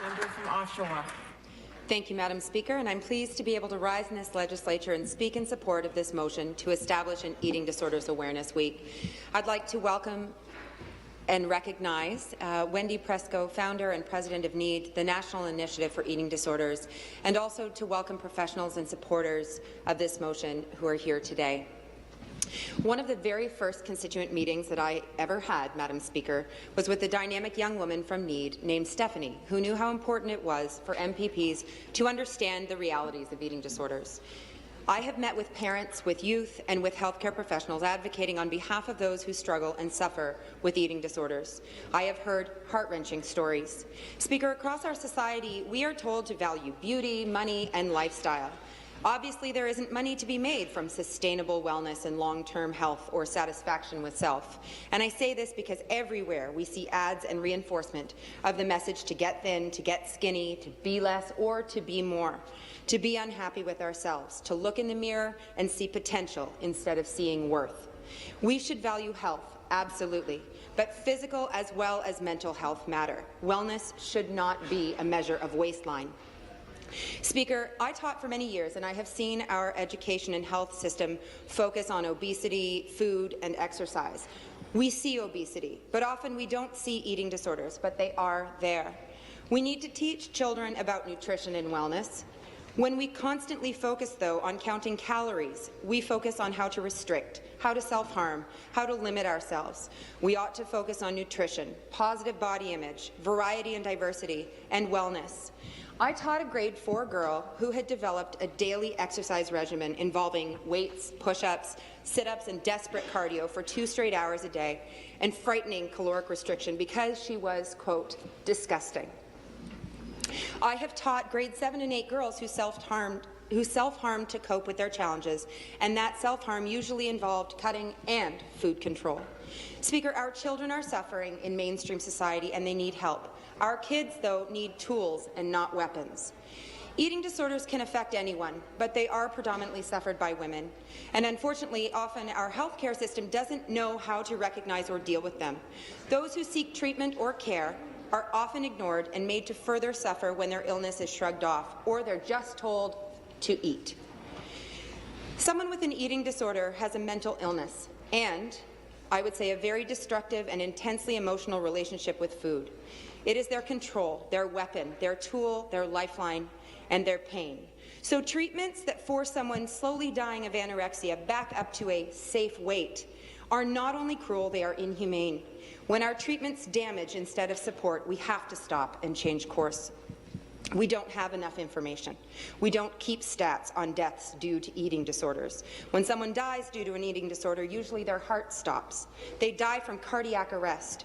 Member from Oshawa. Thank you, Madam Speaker, and I'm pleased to be able to rise in this legislature and speak in support of this motion to establish an Eating Disorders Awareness Week. I'd like to welcome and recognize Wendy Presco, founder and president of NEED, the National Initiative for Eating Disorders, and also to welcome professionals and supporters of this motion who are here today. One of the very first constituent meetings that I ever had, Madam Speaker, was with a dynamic young woman from NEED named Stephanie, who knew how important it was for MPPs to understand the realities of eating disorders. I have met with parents, with youth, and with healthcare professionals advocating on behalf of those who struggle and suffer with eating disorders. I have heard heart-wrenching stories. Speaker, across our society, we are told to value beauty, money, and lifestyle. Obviously, there isn't money to be made from sustainable wellness and long-term health or satisfaction with self. And I say this because everywhere we see ads and reinforcement of the message to get thin, to get skinny, to be less, or to be more, to be unhappy with ourselves, to look in the mirror and see potential instead of seeing worth. We should value health, absolutely, but physical as well as mental health matter. Wellness should not be a measure of waistline. Speaker, I taught for many years, and I have seen our education and health system focus on obesity, food, and exercise. We see obesity, but often we don't see eating disorders, but they are there. We need to teach children about nutrition and wellness. When we constantly focus, though, on counting calories, we focus on how to restrict, how to self-harm, how to limit ourselves. We ought to focus on nutrition, positive body image, variety and diversity, and wellness. I taught a grade 4 girl who had developed a daily exercise regimen involving weights, push-ups, sit-ups, and desperate cardio for 2 straight hours a day, and frightening caloric restriction because she was, quote, disgusting. I have taught grade 7 and 8 girls who self-harmed to cope with their challenges, and that self-harm usually involved cutting and food control. Speaker, our children are suffering in mainstream society and they need help. Our kids, though, need tools and not weapons. Eating disorders can affect anyone, but they are predominantly suffered by women. And unfortunately, often our healthcare system doesn't know how to recognize or deal with them. Those who seek treatment or care are often ignored and made to further suffer when their illness is shrugged off, or they're just told to eat. Someone with an eating disorder has a mental illness and, I would say, a very destructive and intensely emotional relationship with food. It is their control, their weapon, their tool, their lifeline, and their pain. So treatments that force someone slowly dying of anorexia back up to a safe weight are not only cruel, they are inhumane. When our treatments damage instead of support, we have to stop and change course. We don't have enough information. We don't keep stats on deaths due to eating disorders. When someone dies due to an eating disorder, usually their heart stops. They die from cardiac arrest.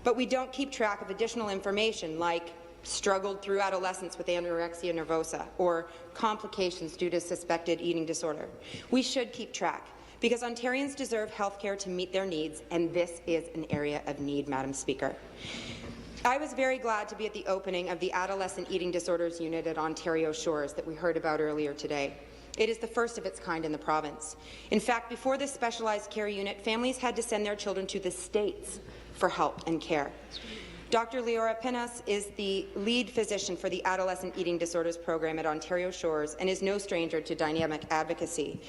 But we don't keep track of additional information like struggled through adolescence with anorexia nervosa or complications due to suspected eating disorder. We should keep track because Ontarians deserve health care to meet their needs, and this is an area of need, Madam Speaker. I was very glad to be at the opening of the Adolescent Eating Disorders Unit at Ontario Shores that we heard about earlier today. It is the first of its kind in the province. In fact, before this specialized care unit, families had to send their children to the States for help and care. Dr. Leora Pinas is the lead physician for the Adolescent Eating Disorders Program at Ontario Shores and is no stranger to dynamic advocacy.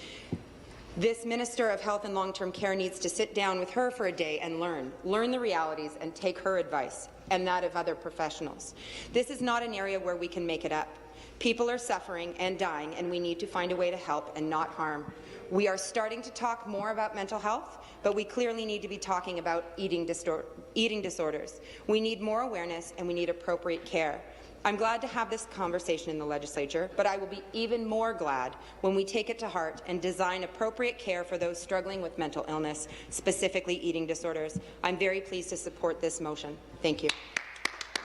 This Minister of Health and Long-Term Care needs to sit down with her for a day and learn the realities and take her advice and that of other professionals. This is not an area where we can make it up. People are suffering and dying, and we need to find a way to help and not harm. We are starting to talk more about mental health, but we clearly need to be talking about eating disorders. We need more awareness, and we need appropriate care. I'm glad to have this conversation in the legislature, but I will be even more glad when we take it to heart and design appropriate care for those struggling with mental illness, specifically eating disorders. I'm very pleased to support this motion. Thank you.